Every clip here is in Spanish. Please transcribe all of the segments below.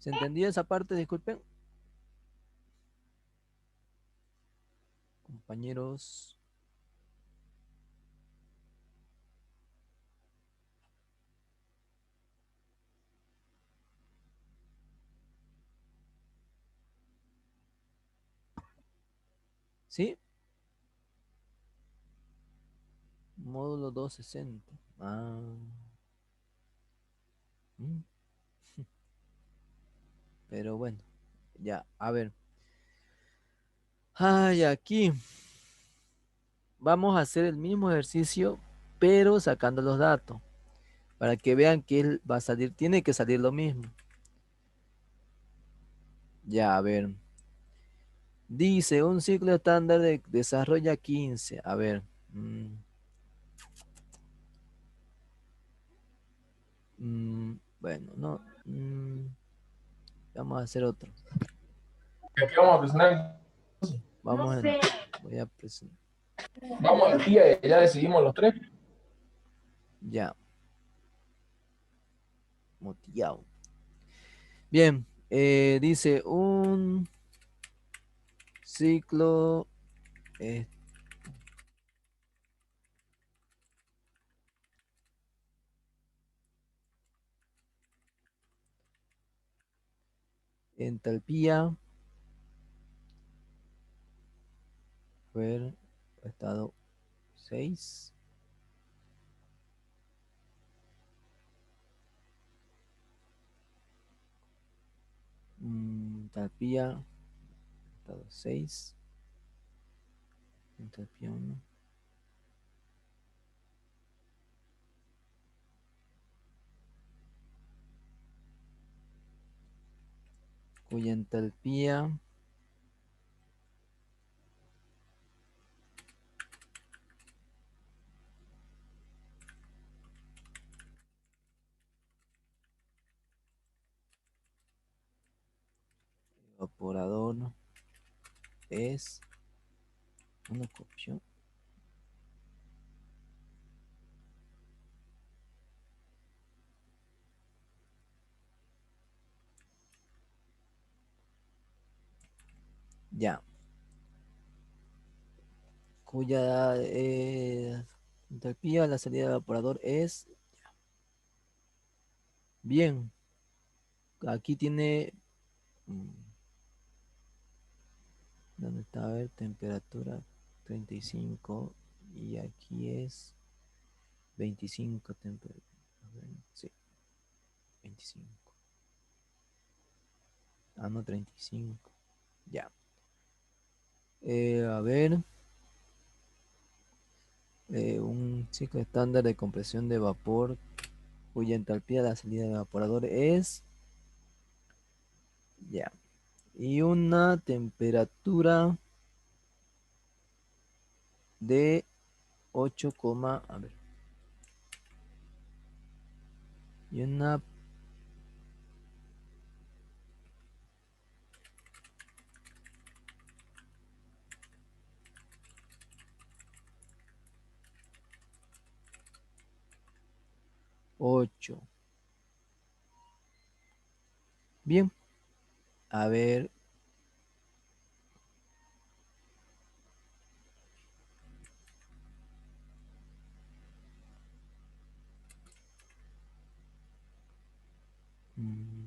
¿Se entendió esa parte? Disculpen. Compañeros. ¿Sí? Módulo 260. Ah. mm, Pero bueno, ya, a ver. Ay, aquí vamos a hacer el mismo ejercicio, pero sacando los datos, para que vean que él va a salir, tiene que salir lo mismo. Ya, a ver. Dice, un ciclo estándar desarrolla 15. A ver. mm, bueno, no. Vamos a hacer otro. Aquí vamos a presionar. Vamos en. Voy a presionar. Vamos al día, ya decidimos los tres. Ya, moteado. Bien, dice un ciclo entalpía, ver, estado 6. Entalpía, estado 6. Entalpía 1. Cuya entalpía evaporador es una copia. Ya, cuya entalpía a la salida del evaporador es bien. Aquí tiene, mm, ¿dónde está? A ver, temperatura 35 y aquí es 25 temperatura. Sí, 25. Ah, no, 35. Ya. A ver, un ciclo estándar de compresión de vapor cuya entalpía de la salida del evaporador es, ya, y una temperatura de 8, a ver, y una 8. Bien, a ver, mm,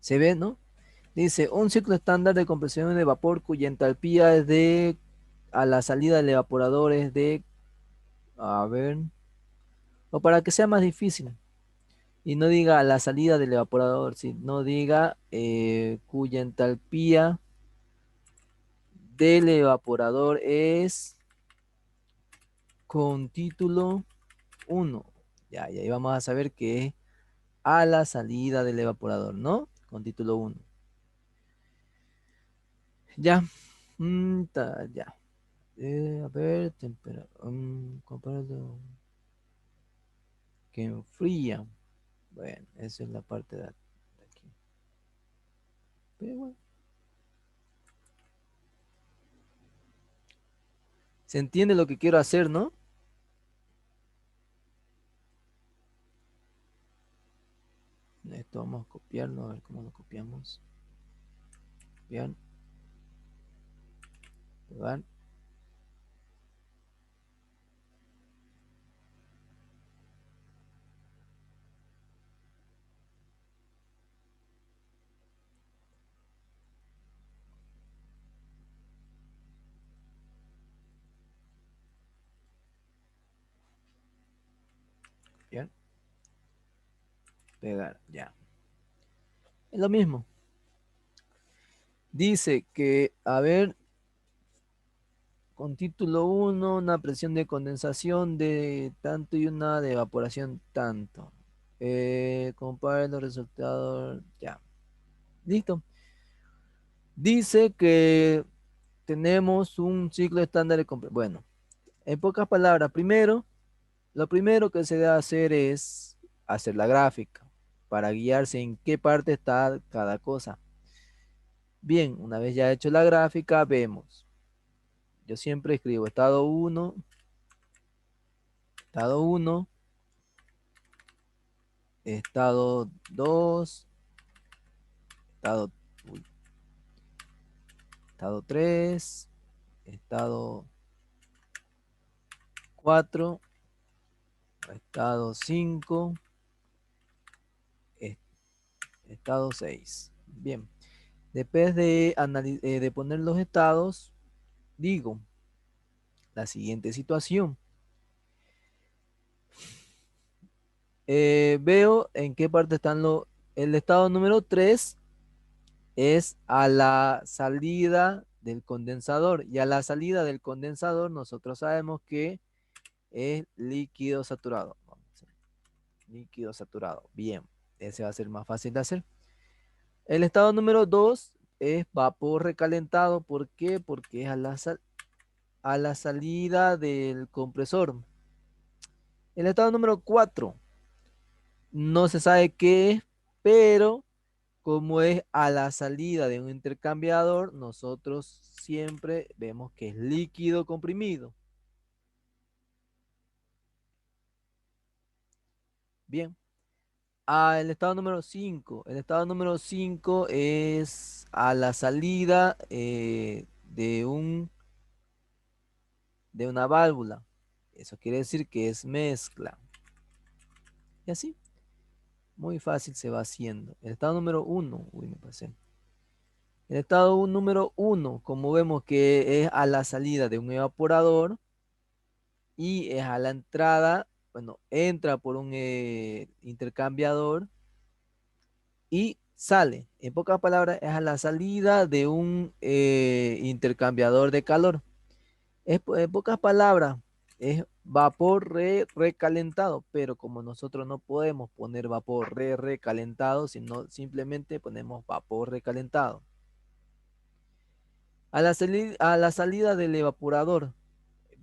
se ve, ¿no? Dice, un ciclo estándar de compresión de vapor cuya entalpía es de, a la salida del evaporador es de, a ver, o para que sea más difícil. Y no diga la salida del evaporador, sino diga cuya entalpía del evaporador es con título 1. Ya, y ahí vamos a saber que es a la salida del evaporador, ¿no? Con título 1. Ya, ya. A ver, temperatura, comparado que enfría. Bueno, esa es la parte de aquí. Pero bueno. ¿Se entiende lo que quiero hacer, no? Esto vamos a copiarlo, a ver cómo lo copiamos. Copiar, pegar. Copiar, pegar, ya. Es lo mismo. Dice que, a ver, con título 1, una presión de condensación de tanto y una de evaporación tanto. Compare los resultados, ya. Listo. Dice que tenemos un ciclo estándar de compresión. Bueno, en pocas palabras, lo primero que se debe hacer es hacer la gráfica para guiarse en qué parte está cada cosa. Bien, una vez ya hecho la gráfica, vemos. Yo siempre escribo estado 1, estado 1, estado 2, estado, uy, estado 3, estado 4, estado 5, estado 6. Bien, después de poner los estados, digo la siguiente situación. Veo en qué parte están los... El estado número 3 es a la salida del condensador. Y a la salida del condensador nosotros sabemos que es líquido saturado. Vamos a hacer líquido saturado. Bien, ese va a ser más fácil de hacer. El estado número 2 es vapor recalentado. ¿Por qué? Porque es a la salida del compresor. El estado número 4 no se sabe qué es, pero como es a la salida de un intercambiador, nosotros siempre vemos que es líquido comprimido. Bien. El estado número 5. El estado número 5 es a la salida de una válvula. Eso quiere decir que es mezcla. Y así, muy fácil se va haciendo. El estado número 1. Uy, me pasé. El estado número 1, como vemos que es a la salida de un evaporador y es a la entrada, bueno, entra por un intercambiador y sale. En pocas palabras, es a la salida de un intercambiador de calor. En pocas palabras, es vapor recalentado, pero como nosotros no podemos poner vapor recalentado, sino simplemente ponemos vapor recalentado. A la salida del evaporador,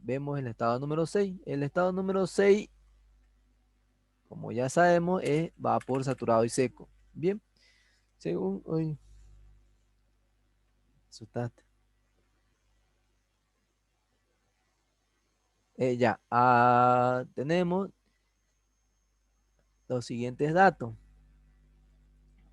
vemos el estado número 6. El estado número 6, como ya sabemos, es vapor saturado y seco. Bien, según hoy, asustaste. Ya, tenemos los siguientes datos.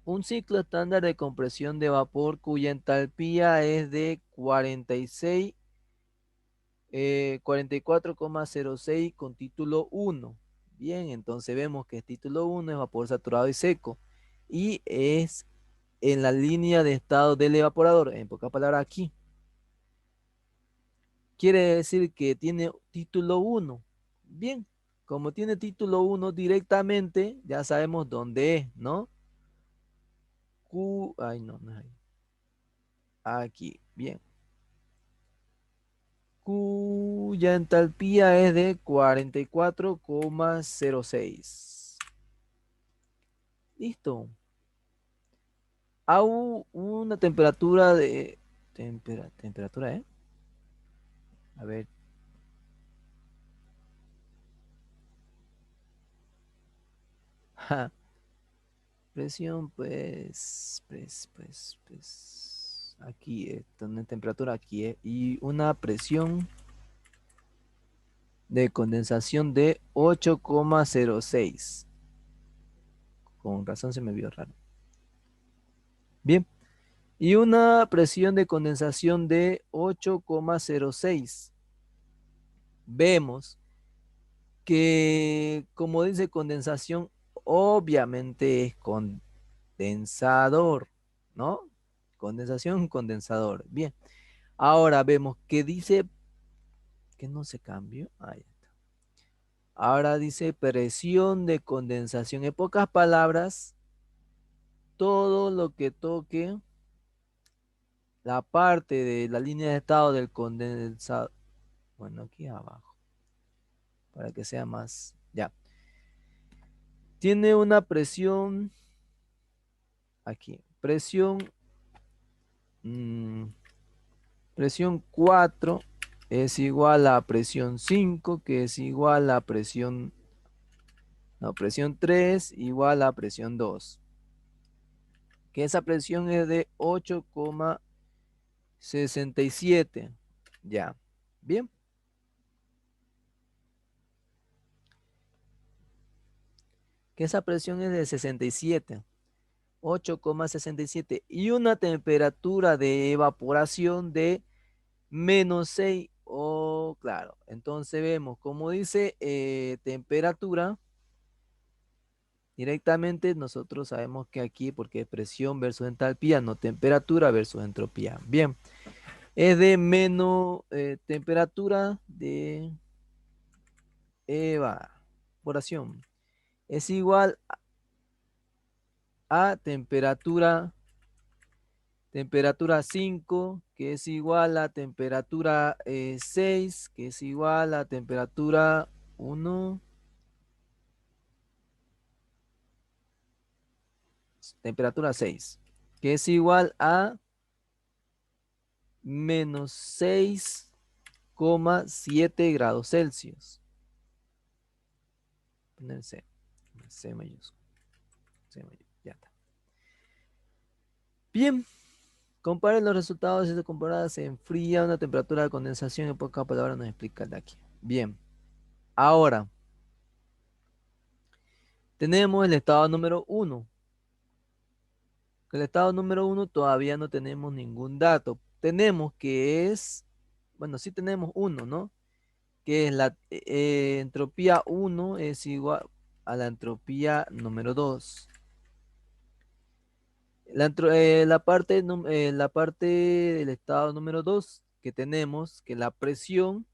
Un ciclo estándar de compresión de vapor cuya entalpía es de 44,06 con título 1. Bien, entonces vemos que el título 1 es vapor saturado y seco y es en la línea de estado del evaporador. En pocas palabras, aquí. Quiere decir que tiene título 1. Bien, como tiene título 1 directamente, ya sabemos dónde es, ¿no? Ay, no, no es ahí. Aquí, bien. Cuya entalpía es de 44,06. Listo. A una temperatura de... temperatura, ¿eh? A ver. Ja, presión, pues. Aquí, una temperatura aquí, y una presión de condensación de 8,06. Con razón se me vio raro. Bien. Y una presión de condensación de 8,06. Vemos que, como dice condensación, obviamente es condensador, ¿no? Condensación, condensador. Bien. Ahora vemos que dice que no se cambió. Ahí está. Ahora dice presión de condensación. En pocas palabras, todo lo que toque la parte de la línea de estado del condensador. Bueno, aquí abajo, para que sea más. Ya. Tiene una presión. Aquí. Mm, presión 4 es igual a presión 5, que es igual a presión. No, presión 3 igual a presión 2. Que esa presión es de 8,67. Ya. Bien. Que esa presión es de 67. 8,67 y una temperatura de evaporación de -6. Oh, claro. Entonces vemos, como dice temperatura, directamente nosotros sabemos que aquí, porque es presión versus entalpía, no temperatura versus entropía. Bien, es de menos temperatura de evaporación. Es igual a temperatura 5, que es igual a temperatura 6, que es igual a temperatura 1, temperatura 6, que es igual a -6,7 grados Celsius. Poner C, C mayúsculo, C mayúsculo, ya está. Bien, comparen los resultados de esta comparada. Se enfría una temperatura de condensación. En pocas palabras nos explica de aquí. Bien, ahora tenemos el estado número 1. El estado número 1 todavía no tenemos ningún dato. Tenemos que es, bueno, sí tenemos uno, ¿no? Que es la entropía 1 es igual a la entropía número 2. La parte del estado número 2 que tenemos, que la presión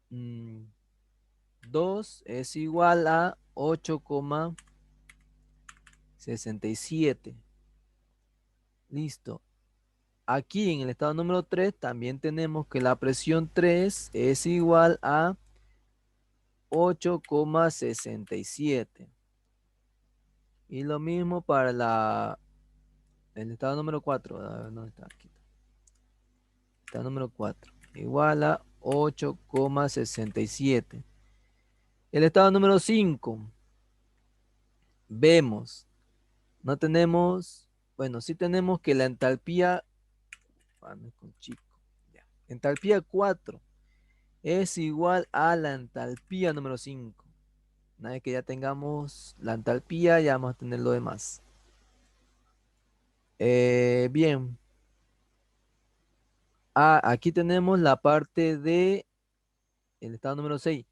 2 es igual a 8,67. Listo. Aquí en el estado número 3 también tenemos que la presión 3 es igual a 8,67. Y lo mismo para el estado número 4. A ver, ¿dónde está? Aquí. Estado número 4. Igual a 8,67. El estado número 5. Vemos. No tenemos. Bueno, sí tenemos que la entalpía. Con chico. Ya. Entalpía 4 es igual a la entalpía número 5. Una vez que ya tengamos la entalpía, ya vamos a tener lo demás. Bien. Aquí tenemos la parte de el estado número 6.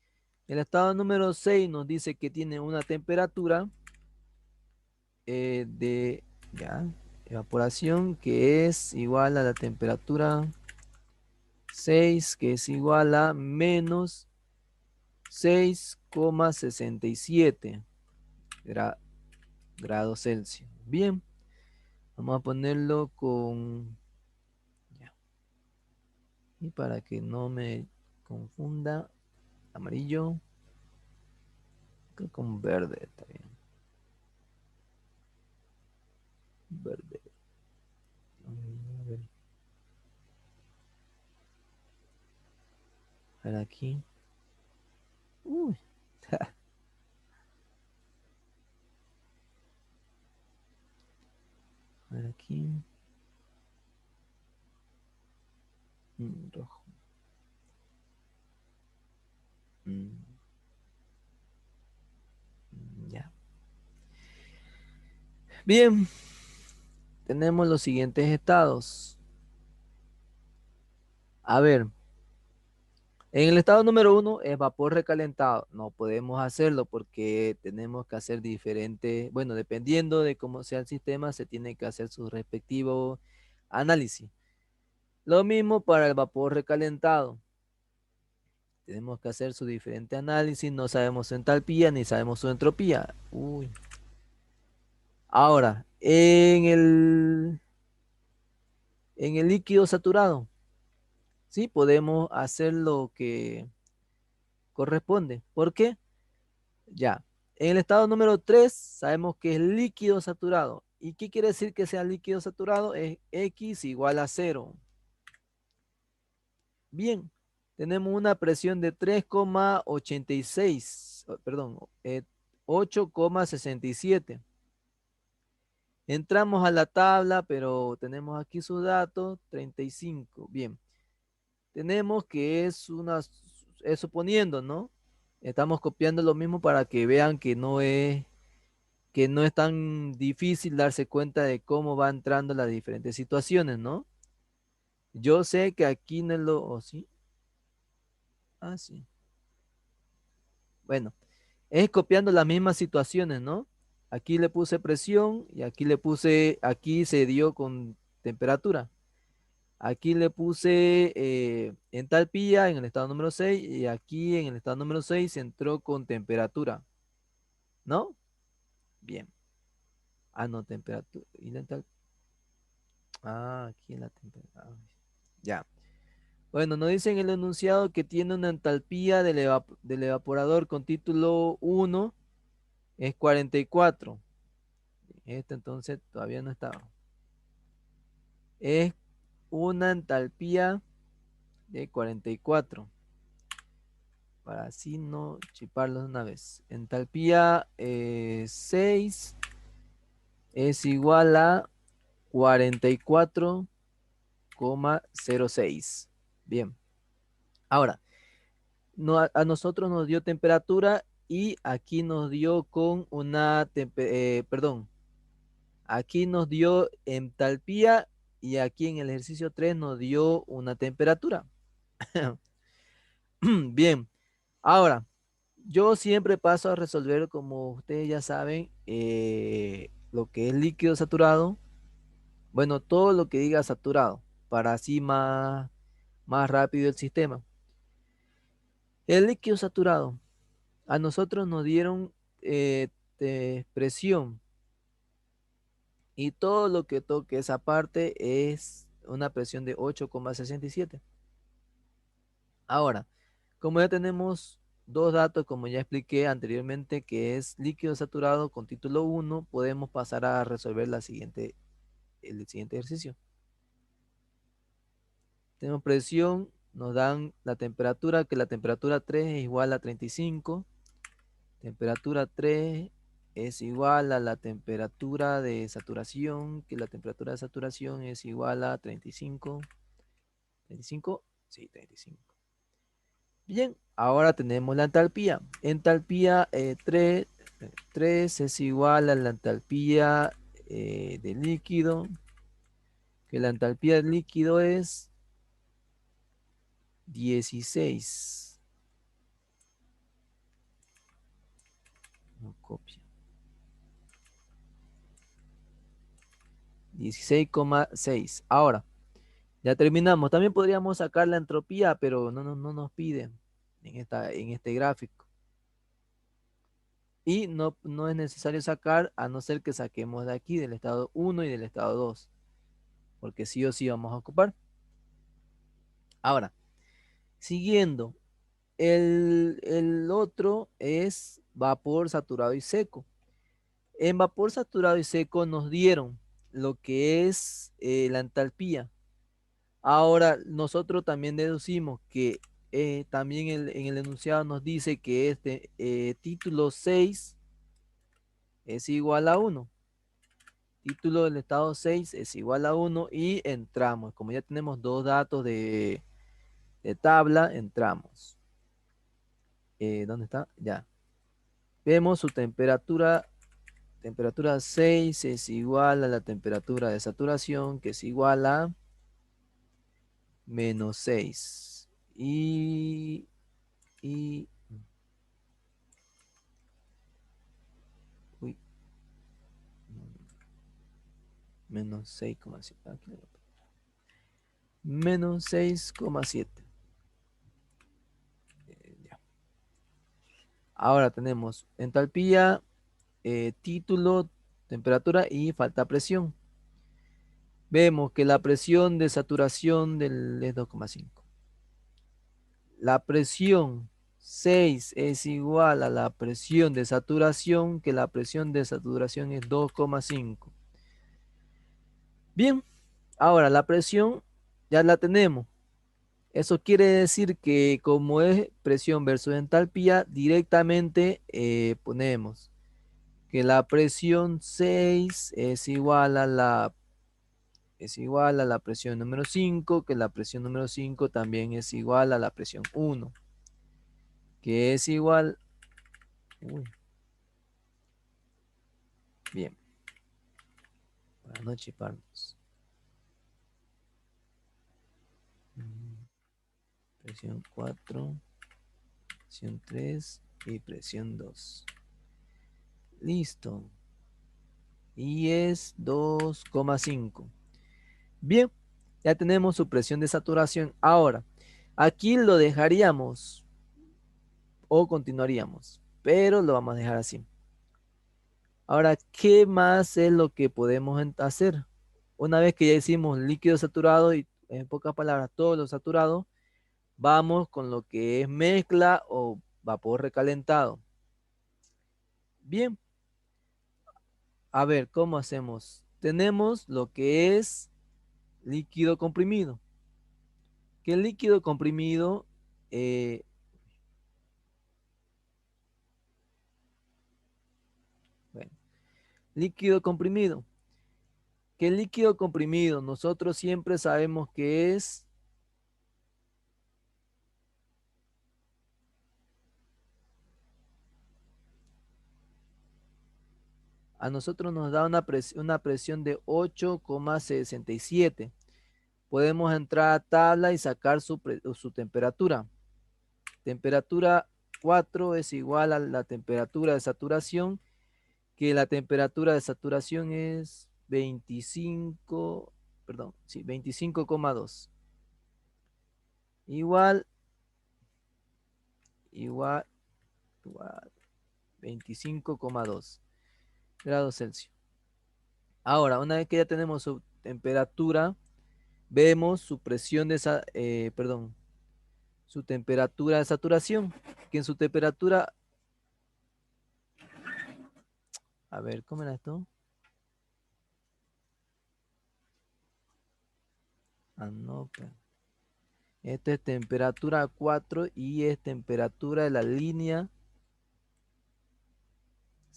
El estado número 6 nos dice que tiene una temperatura de ya, evaporación que es igual a la temperatura 6, que es igual a menos 6,67 grados Celsius. Bien, vamos a ponerlo con... ya. Y para que no me confunda, amarillo, creo que con verde está bien. Verde. A ver aquí. Uy. A ver aquí. Rojo. Bien, tenemos los siguientes estados. A ver, en el estado número 1 es vapor recalentado. No podemos hacerlo porque tenemos que hacer diferentes, bueno, dependiendo de cómo sea el sistema, se tiene que hacer su respectivo análisis. Lo mismo para el vapor recalentado. Tenemos que hacer su diferente análisis, no sabemos su entalpía ni sabemos su entropía. Uy. Ahora, en el líquido saturado, sí, podemos hacer lo que corresponde. ¿Por qué? Ya. En el estado número 3 sabemos que es líquido saturado. ¿Y qué quiere decir que sea líquido saturado? Es X igual a 0. Bien, tenemos una presión de 3,86, perdón, 8,67. Entramos a la tabla, pero tenemos aquí sus datos, 35. Bien, tenemos que es suponiendo, ¿no? Estamos copiando lo mismo para que vean que no es tan difícil darse cuenta de cómo va entrando las diferentes situaciones, ¿no? Yo sé que aquí no lo, ¿oh, sí? Ah, sí. Bueno, es copiando las mismas situaciones, ¿no? Aquí le puse presión y aquí se dio con temperatura. Aquí le puse entalpía en el estado número 6 y aquí en el estado número 6 entró con temperatura, ¿no? Bien. Ah, no, temperatura. ¿Y la aquí en la temperatura. Ya. Bueno, nos dicen el enunciado que tiene una entalpía del evaporador con título 1 es 44. Este entonces todavía no estaba. Es una entalpía de 44. Para así no chiparlos de una vez. Entalpía 6 es igual a 44,06. Bien. Ahora, a nosotros nos dio temperatura y aquí nos dio con perdón, aquí nos dio entalpía y aquí en el ejercicio 3 nos dio una temperatura. Bien, ahora, yo siempre paso a resolver, como ustedes ya saben, lo que es líquido saturado. Bueno, todo lo que diga saturado, para así más rápido el sistema. El líquido saturado, a nosotros nos dieron presión y todo lo que toque esa parte es una presión de 8,67. Ahora, como ya tenemos dos datos, como ya expliqué anteriormente, que es líquido saturado con título 1, podemos pasar a resolver el siguiente ejercicio. Tenemos presión, nos dan la temperatura, que la temperatura 3 es igual a 35. Temperatura 3 es igual a la temperatura de saturación, que la temperatura de saturación es igual a 35. ¿35? Sí, 35. Bien, ahora tenemos la entalpía. Entalpía 3 es igual a la entalpía del líquido, que la entalpía del líquido es 16. No copia. 16,6. Ahora, ya terminamos. También podríamos sacar la entropía, pero no nos pide en este gráfico. Y no es necesario sacar, a no ser que saquemos de aquí, del estado 1 y del estado 2, porque sí o sí vamos a ocupar. Ahora, siguiendo, el otro es vapor saturado y seco. En vapor saturado y seco nos dieron lo que es la entalpía. Ahora, nosotros también deducimos que también en el enunciado nos dice que este título 6 es igual a 1. Título del estado 6 es igual a 1 y entramos. Como ya tenemos dos datos de tabla, entramos. ¿Dónde está? Ya. Vemos su temperatura temperatura 6 es igual a la temperatura de saturación, que es igual a menos 6. Y uy, menos 6,7. Menos 6,7. Ya. Ahora tenemos entalpía, título, temperatura y falta presión. Vemos que la presión de saturación es 2,5. La presión 6 es igual a la presión de saturación, que la presión de saturación es 2,5. Bien, ahora la presión ya la tenemos. Eso quiere decir que como es presión versus entalpía, directamente ponemos que la presión 6 es igual a la presión número 5, que la presión número 5 también es igual a la presión 1, que es igual. Uy, bien, para no chiparnos. Presión 4, presión 3 y presión 2. Listo. Y es 2,5. Bien, ya tenemos su presión de saturación. Ahora, aquí lo dejaríamos o continuaríamos, pero lo vamos a dejar así. Ahora, ¿qué más es lo que podemos hacer? Una vez que ya hicimos líquido saturado y en pocas palabras todo lo saturado, vamos con lo que es mezcla o vapor recalentado. Bien, a ver, ¿cómo hacemos? Tenemos lo que es líquido comprimido. Que el líquido comprimido, eh, bueno, líquido comprimido. Que el líquido comprimido nosotros siempre sabemos que a nosotros nos da una presión de 8,67. Podemos entrar a tabla y sacar su temperatura. Temperatura 4 es igual a la temperatura de saturación, que la temperatura de saturación es 25, perdón, sí, 25,2. Igual, igual, igual, 25,2 grados Celsius. Ahora, una vez que ya tenemos su temperatura, vemos su presión perdón, su temperatura de saturación, que en su temperatura, a ver, ¿cómo era esto? Ah, no, pues. Esta es temperatura 4 y es temperatura de la línea.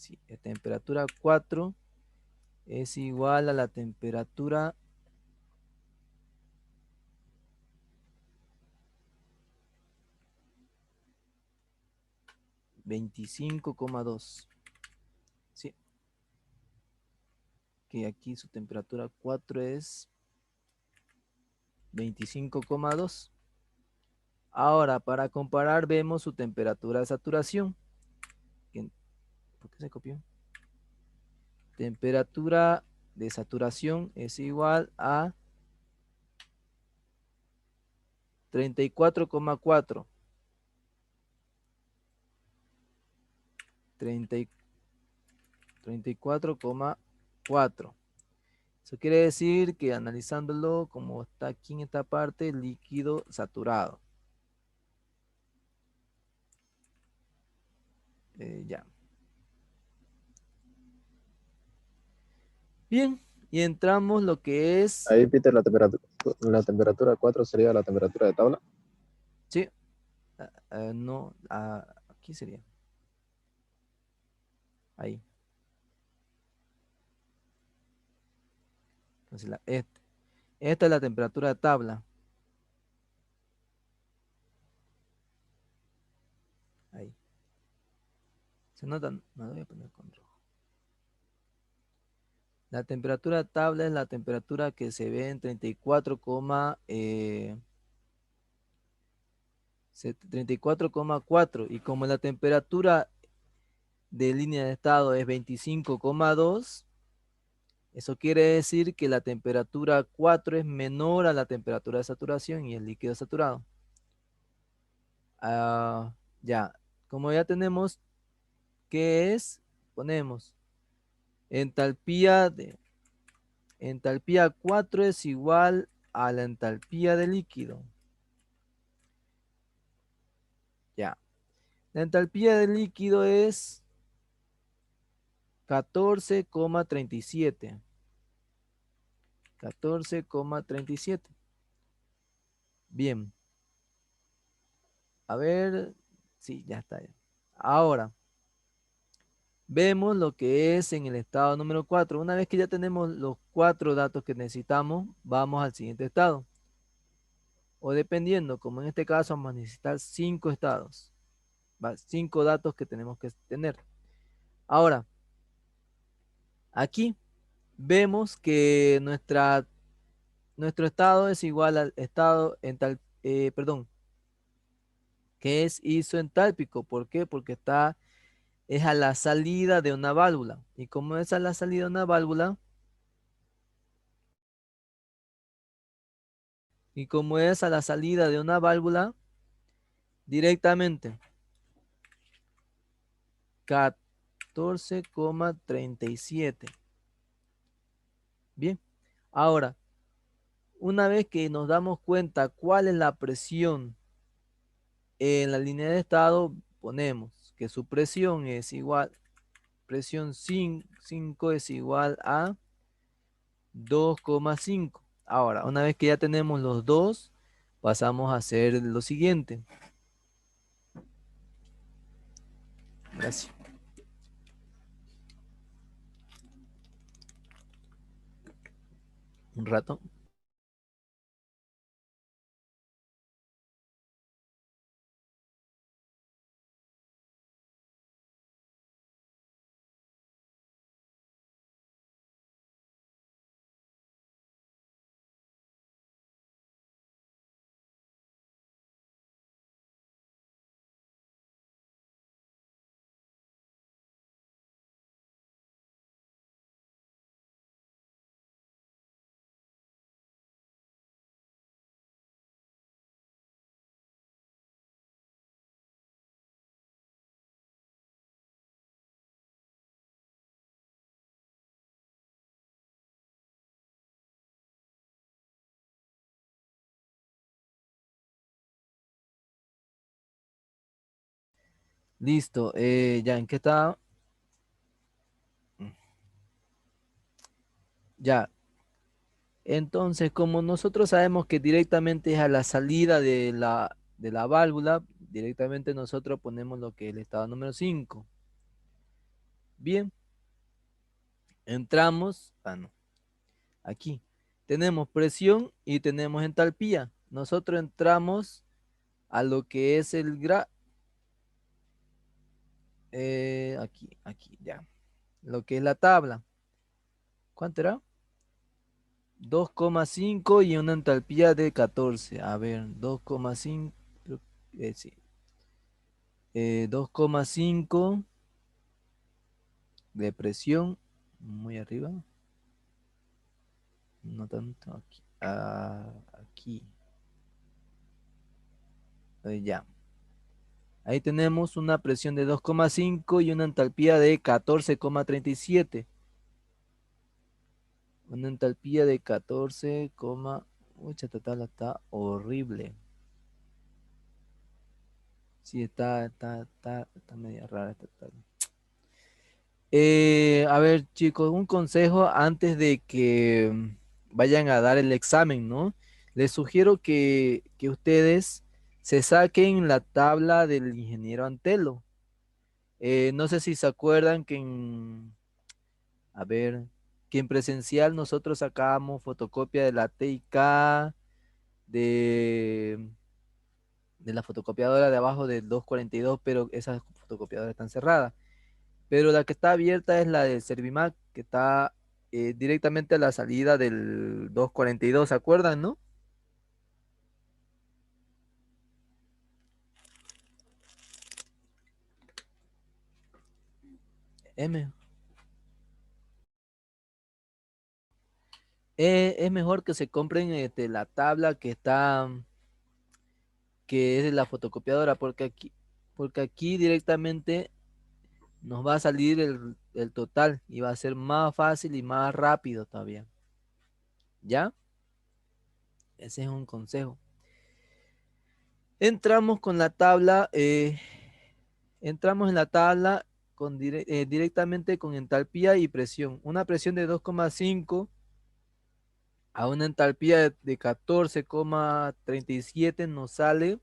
Sí, es temperatura 4 es igual a la temperatura 25,2. Sí, que aquí su temperatura 4 es 25,2. Ahora, para comparar, vemos su temperatura de saturación. ¿Por qué se copió? Temperatura de saturación es igual a 34,4. 34,4. Eso quiere decir que analizándolo como está aquí en esta parte, líquido saturado. Ya. Bien, y entramos lo que es, Ahí, Peter, la temperatura 4 sería la temperatura de tabla. sí, no, aquí sería, ahí. Entonces, esta es la temperatura de tabla, ahí. ¿Se notan? No, lo voy a poner con rojo. La temperatura tabla es la temperatura que se ve en 34,4 y como la temperatura de línea de estado es 25,2, eso quiere decir que la temperatura 4 es menor a la temperatura de saturación y el líquido saturado. Ya, como ya tenemos qué es, ponemos entalpía 4 es igual a la entalpía de líquido. Ya, la entalpía de líquido es 14,37. 14,37. Bien. A ver. Sí, ya está. Ahora, vemos lo que es en el estado número 4. Una vez que ya tenemos los 4 datos que necesitamos, vamos al siguiente estado. O dependiendo, como en este caso, vamos a necesitar 5 estados. 5 datos que tenemos que tener. Ahora, aquí vemos que nuestro estado es igual al estado perdón, que es isoentálpico. ¿Por qué? Porque es a la salida de una válvula. Y como es a la salida de una válvula, directamente 14,37. Bien, ahora, una vez que nos damos cuenta cuál es la presión en la línea de estado, ponemos que su presión es igual, presión 5 es igual a 2,5. Ahora, una vez que ya tenemos los dos, pasamos a hacer lo siguiente. Gracias. Un rato. Listo. Ya, ¿en qué está? Ya. Entonces, como nosotros sabemos que directamente es a la salida de la válvula, directamente nosotros ponemos lo que es el estado número 5. Bien, entramos, no, aquí. Tenemos presión y tenemos entalpía. Nosotros entramos a lo que es aquí, ya. Lo que es la tabla. ¿Cuánto era? 2,5 y una entalpía de 14. A ver, 2,5. Sí. 2,5 de presión. Muy arriba. No tanto aquí. Aquí. Ya. Ahí tenemos una presión de 2,5 y una entalpía de 14,37. Una entalpía de 14, esta tabla está horrible. Sí, está media rara esta tabla. A ver, chicos, un consejo antes de que vayan a dar el examen, ¿no? Les sugiero que ustedes se saquen la tabla del ingeniero Antelo. No sé si se acuerdan a ver, que en presencial nosotros sacábamos fotocopia de la TIK, de, de la fotocopiadora de abajo del 242, pero esas fotocopiadoras están cerradas. Pero la que está abierta es la del Servimac, que está directamente a la salida del 242, ¿se acuerdan, no? M. Es mejor que se compren la tabla que está, que es de la fotocopiadora, porque aquí directamente nos va a salir el total y va a ser más fácil y más rápido todavía. ¿Ya? Ese es un consejo. Entramos con la tabla, entramos en la tabla directamente con entalpía y presión. Una presión de 2,5 a una entalpía de 14,37 nos sale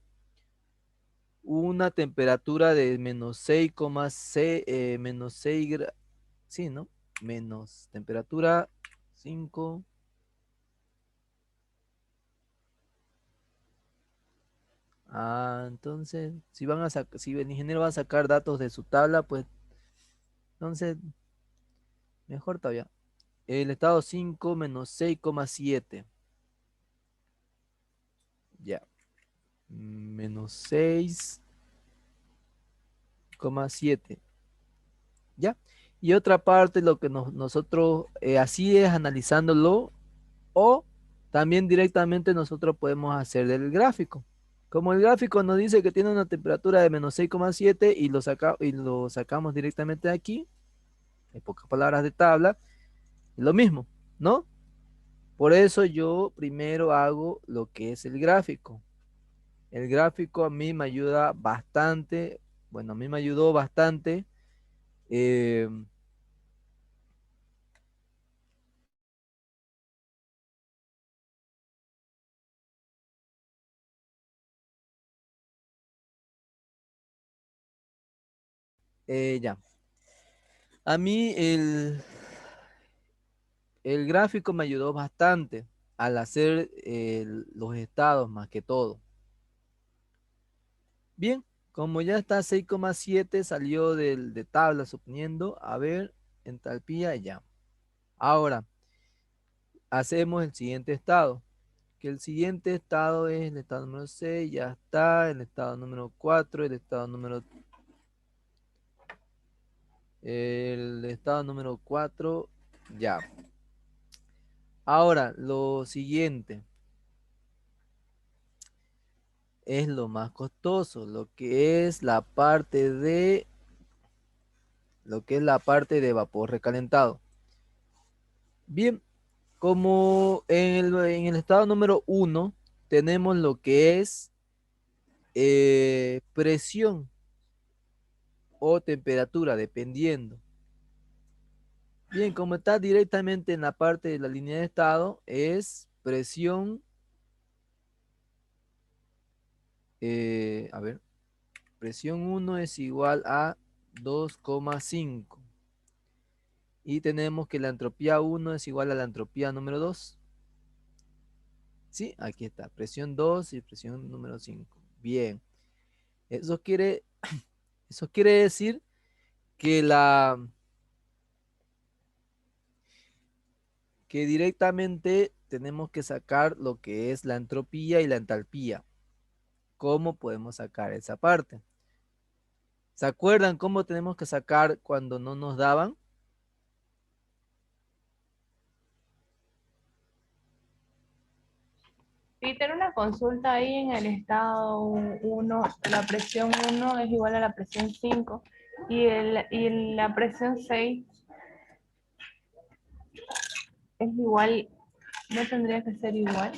una temperatura de -6,6, sí, ¿no? Menos temperatura 5. Entonces, si el ingeniero va a sacar datos de su tabla, pues, entonces, mejor todavía. El estado 5 -6,7. Ya. -6,7. Ya. Y otra parte, lo que nosotros, así es analizándolo, o también directamente nosotros podemos hacer el gráfico. Como el gráfico nos dice que tiene una temperatura de -6,7 y lo sacamos directamente de aquí, en pocas palabras de tabla, es lo mismo, ¿no? Por eso yo primero hago lo que es el gráfico. El gráfico a mí me ayuda bastante, bueno, a mí me ayudó bastante. eh, ya. A mí el gráfico me ayudó bastante al hacer los estados más que todo. Bien, como ya está 6,7 salió de tabla suponiendo, a ver, entalpía ya. Ahora, hacemos el siguiente estado, que el siguiente estado es el estado número 6, ya está, el estado número 4, el estado número 4, ya. Ahora, lo siguiente es lo más costoso, lo que es la parte de vapor recalentado. Bien, como en el estado número 1 tenemos lo que es presión o temperatura, dependiendo. Bien, como está directamente en la parte de la línea de estado, es presión, a ver, presión 1 es igual a 2,5. Y tenemos que la entropía 1 es igual a la entropía número 2. Sí, aquí está, presión 2 y presión número 5. Bien, eso quiere, eso quiere decir que que directamente tenemos que sacar lo que es la entropía y la entalpía. ¿Cómo podemos sacar esa parte? ¿Se acuerdan cómo tenemos que sacar cuando no nos daban? Peter, una consulta ahí en el estado 1, la presión 1 es igual a la presión 5 y la presión 6 es igual, no tendría que ser igual.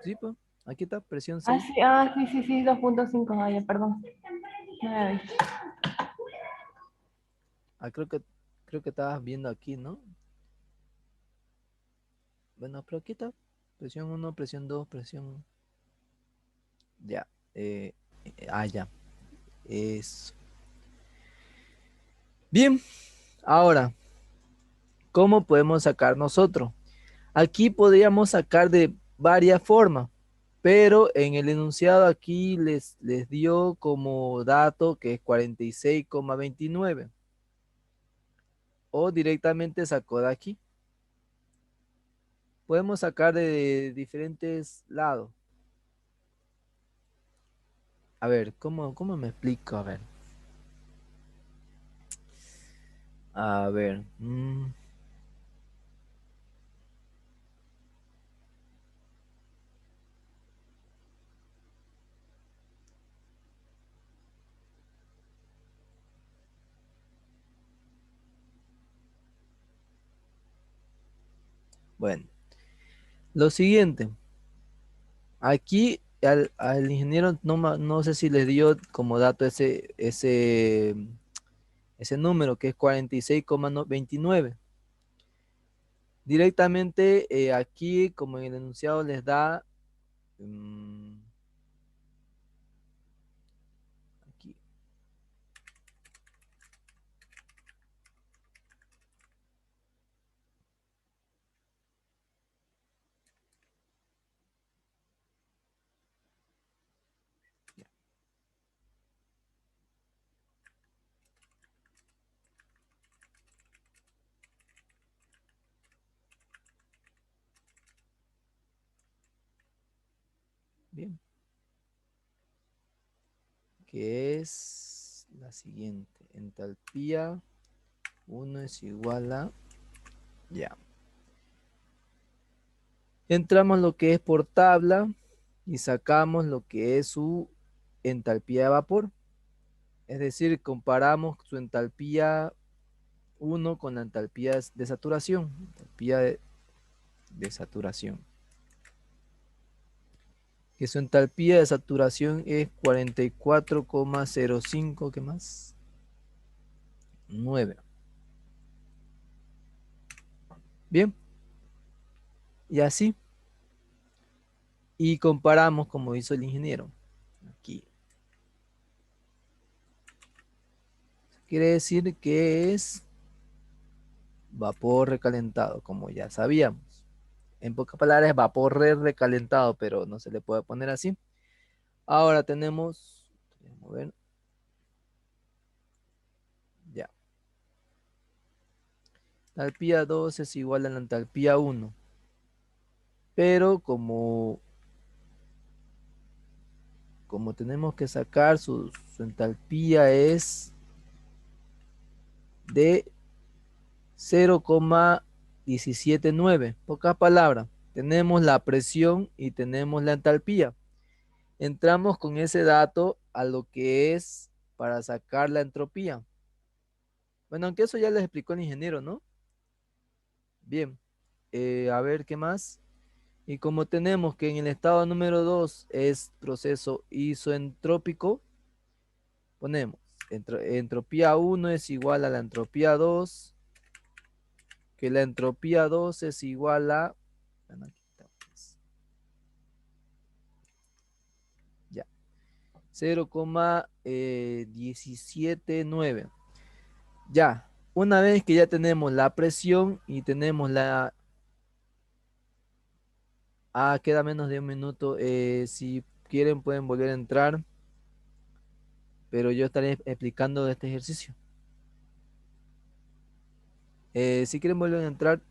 Sí, pues, aquí está, presión Ah, 6. sí, sí, sí, 2,5, ya, perdón. No había visto. Creo que estabas viendo aquí, ¿no? Bueno, pero aquí está. Presión 1, presión 2, presión. Ya. Ya. Eso. Bien. Ahora, ¿cómo podemos sacar nosotros? Aquí podríamos sacar de varias formas, pero en el enunciado aquí les dio como dato que es 46,29. o directamente sacó de aquí. Podemos sacar de diferentes lados. A ver, ¿cómo me explico? A ver. A ver. Bueno, lo siguiente. Aquí al ingeniero no sé si les dio como dato ese número que es 46,29. Directamente aquí, como en el enunciado, les da aquí. Bien, que es la siguiente. Entalpía 1 es igual a, ya. Entramos lo que es por tabla y sacamos lo que es su entalpía de vapor. Es decir, comparamos su entalpía 1 con la entalpía de saturación. Entalpía de saturación. Que su entalpía de saturación es 44,05, ¿qué más? 9. Bien. Y así. Y comparamos como hizo el ingeniero. Aquí. Quiere decir que es vapor recalentado, como ya sabíamos. En pocas palabras, es vapor recalentado, pero no se le puede poner así. Ahora tenemos, vamos a ver, ya. Entalpía 2 es igual a la entalpía 1. Pero como tenemos que sacar su entalpía es de 0,179. Pocas palabras, tenemos la presión y tenemos la entalpía. Entramos con ese dato a lo que es para sacar la entropía. Bueno, aunque eso ya les explicó el ingeniero, ¿no? Bien, a ver qué más. Y como tenemos que en el estado número 2 es proceso isoentrópico, ponemos entropía 1 es igual a la entropía 2, que la entropía 2 es igual a, bueno, aquí está, pues, ya, 0,179. Ya, una vez que ya tenemos la presión y tenemos la... Ah, queda menos de un minuto. Si quieren pueden volver a entrar, pero yo estaré explicando este ejercicio. Si quieren volver a entrar,